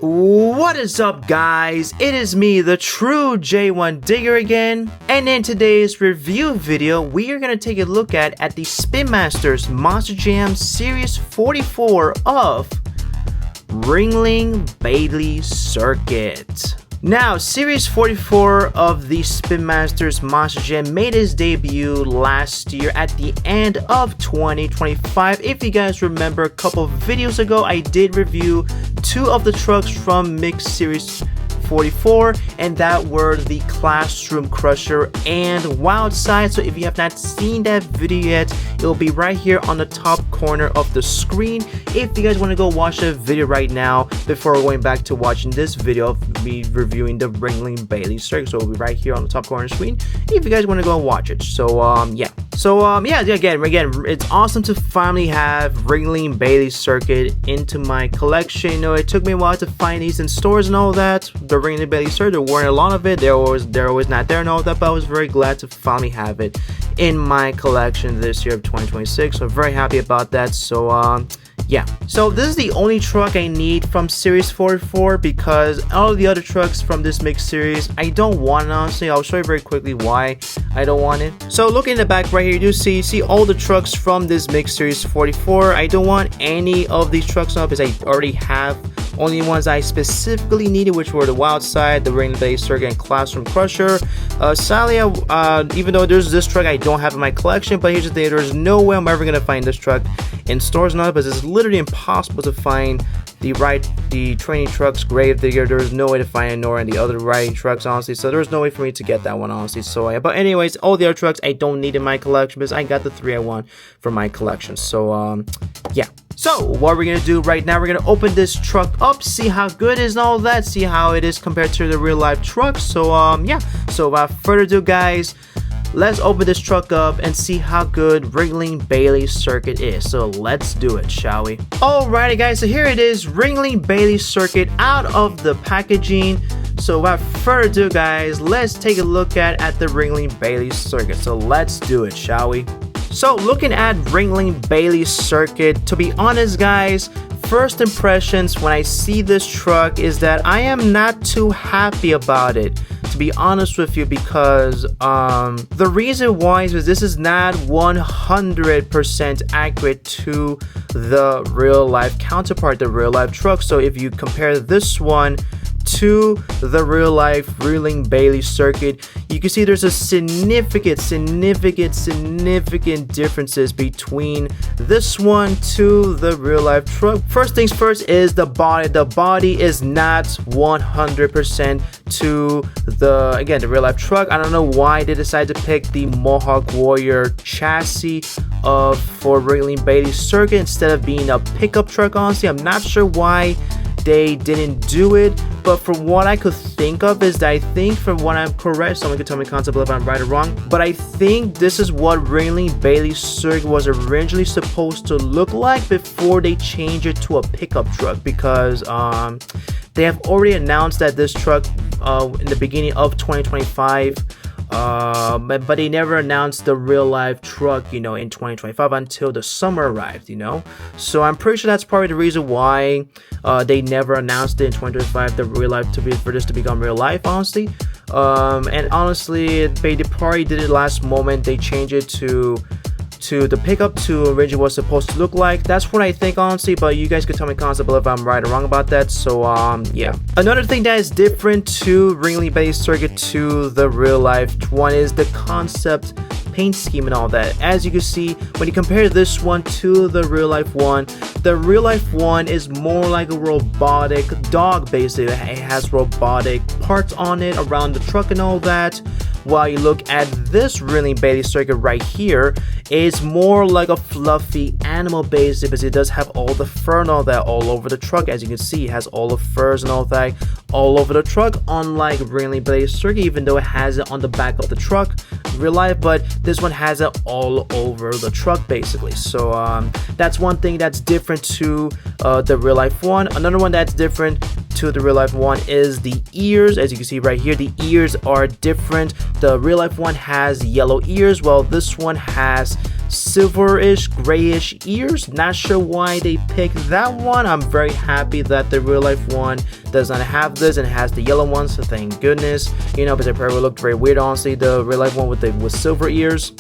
What is up, guys? It is me, the true J1 Digger again, and in today's review video we are going to take a look at the Spin Masters Monster Jam Series 44 of Ringling Bailey Circuit. Now, Series 44 of the Spin Masters Monster Jam made its debut last year at the end of 2025. If you guys remember, a couple of videos ago I did review two of the trucks from Mixed Series 44, and that were the Classroom Crusher and Wildside. So if you have not seen that video yet, it'll be right here on the top corner of the screen if you guys want to go watch the video right now before going back to watching this video of me reviewing the Ringling Bailey Circuit. So it'll be right here on the top corner of the screen if you guys want to go and watch it. So again, it's awesome to finally have Ringling Bailey Circuit into my collection. You know, it took me a while to find these in stores and all that. The Ringling Bailey Circuit, there weren't a lot of it. They're always not there and all that, but I was very glad to finally have it in my collection this year of 2026. So I'm very happy about that. So yeah, so this is the only truck I need from Series 44 because all of the other trucks from this mixed series I don't want it, honestly. I'll show you very quickly why I don't want it. So looking in the back right here, you do see all the trucks from this mixed series 44. I don't want any of these trucks now because I already have only ones I specifically needed, which were the Wildside, the Ringling Bailey Circuit, and Classroom Crusher. Sadly, even though there's this truck I don't have in my collection, but here's the thing, there's no way I'm ever gonna find this truck in stores now because it's literally impossible to find the training trucks Gravedigger. There's no way to find it, nor in the other riding trucks, honestly. So there's no way for me to get that one, honestly. So yeah, but anyways, all the other trucks I don't need in my collection because I got the three I want for my collection. So yeah. So what we're gonna do right now, we're gonna open this truck up, see how good it is and all that, see how it is compared to the real life truck. So yeah, so without further ado, guys, let's open this truck up and see how good Ringling Bailey Circuit is. So let's do it, shall we? Alrighty, guys, so here it is, Ringling Bailey Circuit out of the packaging. So without further ado, guys, let's take a look at the Ringling Bailey Circuit. So let's do it, shall we? So looking at Ringling Bailey Circuit, to be honest, guys, first impressions when I see this truck is that I am not too happy about it, to be honest with you, because the reason why is because this is not 100% accurate to the real life counterpart, the real life truck. So if you compare this one to the real life Ringling Bailey Circuit, you can see there's a significant differences between this one to the real life truck. First things first is the body. The body is not 100% to the real life truck. I don't know why they decided to pick the Mohawk Warrior chassis for Ringling Bailey Circuit instead of being a pickup truck. Honestly, I'm not sure why they didn't do it, but from what I could think of is that I think, from what I'm correct, someone could tell me concept if I'm right or wrong, but I think this is what Ringling Bailey Circuit was originally supposed to look like before they changed it to a pickup truck, because they have already announced that this truck in the beginning of 2025, but they never announced the real life truck, you know, in 2025 until the summer arrived, you know. So I'm pretty sure that's probably the reason why they never announced it in 2025, the real life for this to become real life, honestly. And honestly, they probably did it last moment. They changed it to the pickup to originally was supposed to look like. That's what I think, honestly, but you guys could tell me concept if I'm right or wrong about that. So yeah, another thing that is different to Ringling Bailey Circuit to the real life one is the concept paint scheme and all that. As you can see, when you compare this one to the real life one, the real life one is more like a robotic dog. Basically, it has robotic parts on it around the truck and all that, while you look at this Ringling Bailey Circuit right here, it's more like a fluffy animal base because it does have all the fur and all that all over the truck. As you can see, it has all the furs and all that all over the truck, unlike Ringling Bailey Circuit, even though it has it on the back of the truck real life, but this one has it all over the truck basically. So that's one thing that's different to the real life one. Another one that's different to the real life one is the ears. As you can see right here, the ears are different. The real life one has yellow ears, while this one has silverish, grayish ears. Not sure why they picked that one. I'm very happy that the real life one does not have this and has the yellow one, so thank goodness. You know, because it probably looked very weird, honestly, the real life one with silver ears.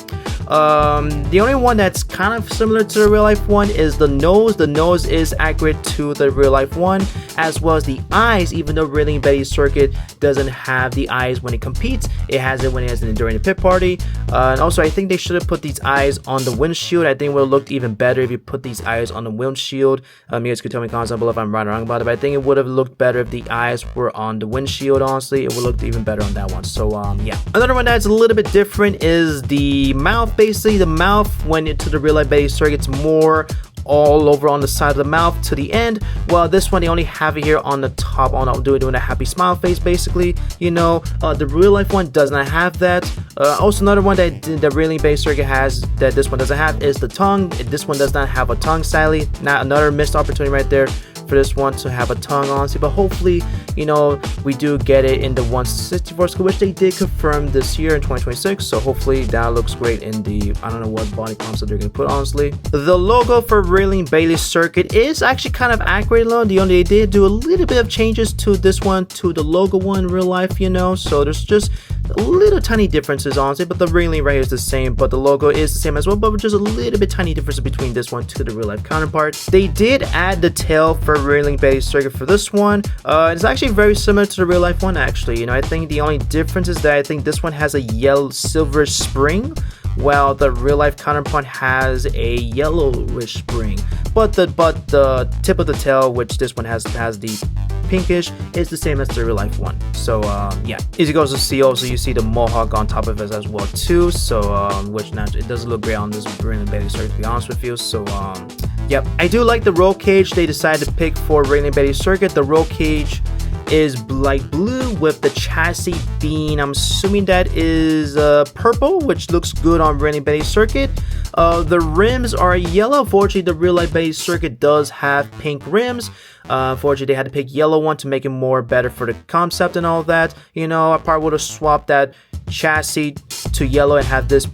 The only one that's kind of similar to the real life one is the nose. The nose is accurate to the real life one, as well as the eyes, even though Railing Betty Circuit doesn't have the eyes when it competes. It has it when it has it during the pit party. And also, I think they should have put these eyes on the windshield. I think it would have looked even better if you put these eyes on the windshield. You guys could tell me in the comments below if I'm right or wrong about it, but I think it would have looked better if the eyes were on the windshield. Honestly, it would look even better on that one. So yeah. Another one that's a little bit different is the mouth. Basically, the mouth when into the real life Betty Circuit's more all over on the side of the mouth to the end. Well, this one they only have it here on the top, on doing a happy smile face, basically. You know, the real life one does not have that. Also, another one that the Railing Betty Circuit has that this one doesn't have is the tongue. This one does not have a tongue, sadly. Not another missed opportunity right there for this one to have a tongue, honestly, but hopefully, you know, we do get it in the 164 scale, which they did confirm this year in 2026, so hopefully that looks great in the, I don't know what body concept they're gonna put, honestly. The logo for Railing Betty Circuit is actually kind of accurate, though. They did do a little bit of changes to this one, to the logo one in real life, you know, so there's just little tiny differences, honestly, but the Railing right here is the same, but the logo is the same as well, but just a little bit tiny difference between this one to the real life counterpart. They did add the tail for Railing Betty Circuit for this one. It's actually very similar to the real life one, actually. You know, I think the only difference is that I think this one has a yellow silver spring, while the real life counterpart has a yellowish spring. But the tip of the tail, which this one has the pinkish, is the same as the real life one. So yeah, as you guys will see, also you see the mohawk on top of it as well too. So which naturally it doesn't look great on this Railing Betty Circuit, to be honest with you. So yep, I do like the roll cage they decided to pick for Railing Betty Circuit. The roll cage is light blue with the chassis being, I'm assuming that is purple, which looks good on Railing Betty Circuit. The rims are yellow. Fortunately, the real life Betty Circuit does have pink rims. Fortunately, they had to pick yellow one to make it more better for the concept and all that. You know, I probably would have swapped that chassis to yellow and have this,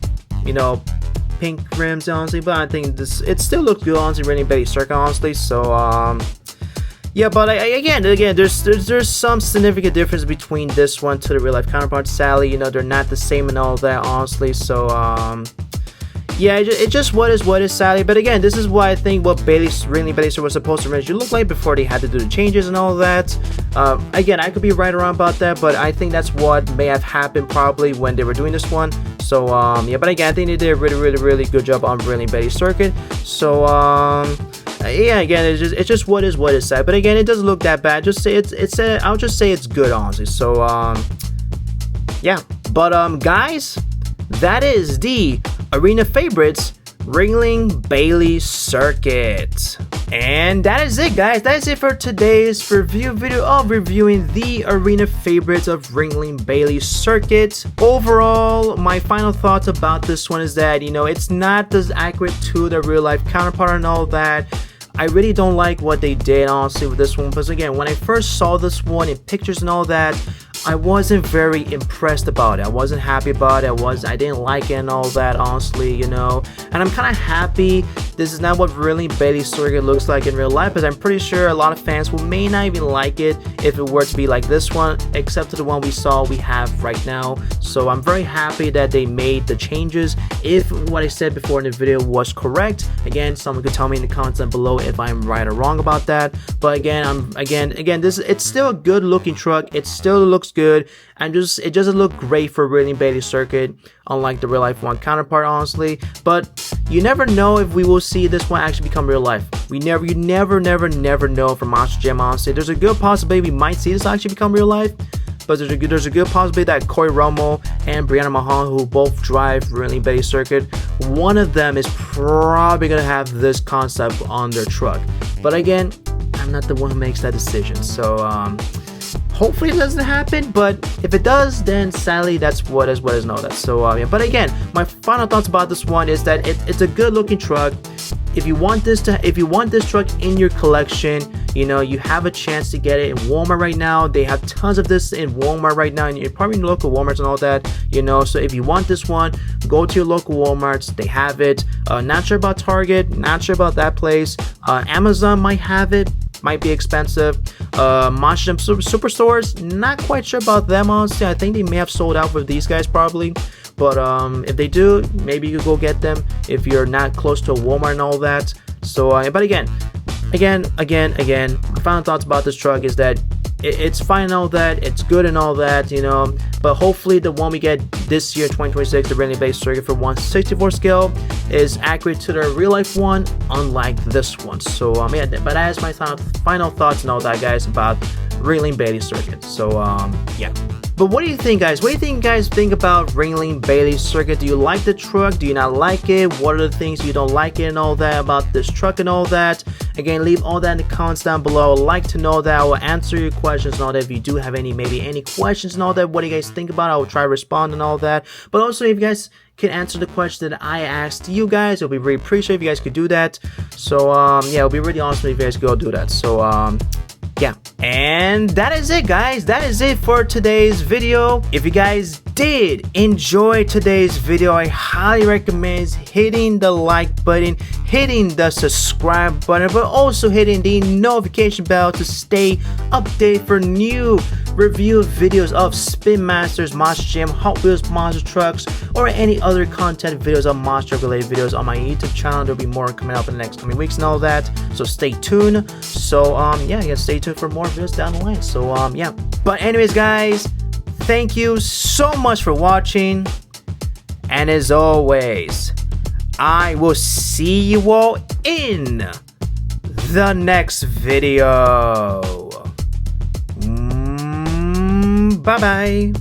you know, pink rims, honestly. But I think it still looks good, honestly, Railing Betty Circuit, honestly. So yeah, but again, there's some significant difference between this one to the real life counterpart. Sadly, you know, they're not the same and all that, honestly. So yeah, it just what is sadly. But again, this is what I think what Railing Betty Circuit was supposed to eventually look like before they had to do the changes and all that. Again, I could be right around about that, but I think that's what may have happened probably when they were doing this one. So yeah, but again, I think they did a really good job on Railing Betty Circuit. So yeah, again, it's just what is sad. But again, it doesn't look that bad. Just say I'll just say it's good, honestly. So yeah, but guys, that is the Arena Favorites Railing Betty Circuit. And that is it, guys. That is it for today's review video of reviewing the Arena Favorites of Railing Betty Circuit. Overall, my final thoughts about this one is that, you know, it's not as accurate to the real life counterpart and all that. I really don't like what they did, honestly, with this one, because again, when I first saw this one in pictures and all that, I wasn't very impressed about it. I wasn't happy about it. I didn't like it and all that, honestly, you know. And I'm kind of happy this is not what Railing Betty Circuit looks like in real life, because I'm pretty sure a lot of fans may not even like it if it were to be like this one, except to the one we have right now. So I'm very happy that they made the changes. If what I said before in the video was correct, again, someone could tell me in the comments down below if I'm right or wrong about that. But again, it's still a good looking truck. It still looks good, and it doesn't look great for Railing Betty Circuit, unlike the real life one counterpart, honestly. But you never know if we will see this one actually become real life. You never know for Monster Jam, honestly. There's a good possibility we might see this actually become real life, but there's a good possibility that Corey Romo and Brianna Mahan, who both drive Railing Betty Circuit, one of them is probably gonna have this concept on their truck. But again, I'm not the one who makes that decision, so hopefully it doesn't happen, but if it does, then sadly that's what is know that. So yeah, but again, my final thoughts about this one is that it's a good looking truck. If you want this truck in your collection, you know, you have a chance to get it in Walmart right now. They have tons of this in Walmart right now, and you're probably in local Walmarts and all that, you know. So if you want this one, go to your local Walmarts. They have it. Not sure about Target, not sure about that place. Amazon might have it, might be expensive. Monster Jam Superstores, not quite sure about them, honestly. I think they may have sold out for these guys probably, but if they do, maybe you could go get them if you're not close to a Walmart and all that. So but again, my final thoughts about this truck is that it's fine and all that, it's good and all that, you know, but hopefully the one we get this year, 2026, the Ridley Base circuit for 1/64 scale, is accurate to the real life one, unlike this one. So yeah, but that is my final thoughts and all that, guys, about Ringling Bailey circuit. So yeah. But what do you think, guys? What do you think, guys, think about Ringling Bailey circuit? Do you like the truck? Do you not like it? What are the things you don't like it and all that about this truck and all that? Again, leave all that in the comments down below. I'd like to know that. I will answer your questions and all that. If you do have maybe any questions and all that, what do you guys think about it? I will try to respond and all that. But also, if you guys can answer the question that I asked you guys, it'll be really appreciated if you guys could do that. So yeah, it'll be really awesome if you guys go do that. So yeah, and that is it, guys. That is it for today's video. If you guys did enjoy today's video, I highly recommend hitting the like button, hitting the subscribe button, but also hitting the notification bell to stay updated for new review videos of Spin Masters, Monster Jam, Hot Wheels monster trucks, or any other content videos of monster related videos on my YouTube channel. There'll be more coming up in the next coming weeks and all that, so stay tuned. So yeah, stay tuned for more videos down the line. So yeah, but anyways, guys, thank you so much for watching, and as always, I will see you all in the next video. Bye bye.